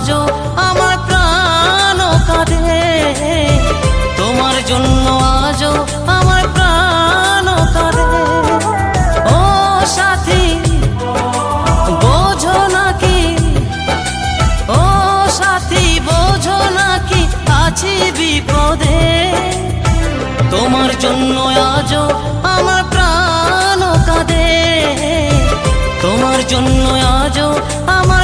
আজও আমার প্রাণ কাঁদে, তোমার জন্য আজও আমার প্রাণ কাঁদে। ও সাথী বোঝো নাকি, ও সাথী বোঝো নাকি আছি বিপদে, তোমার জন্য আজও আমার প্রাণ কাঁদে, তোমার জন্য আজও আমার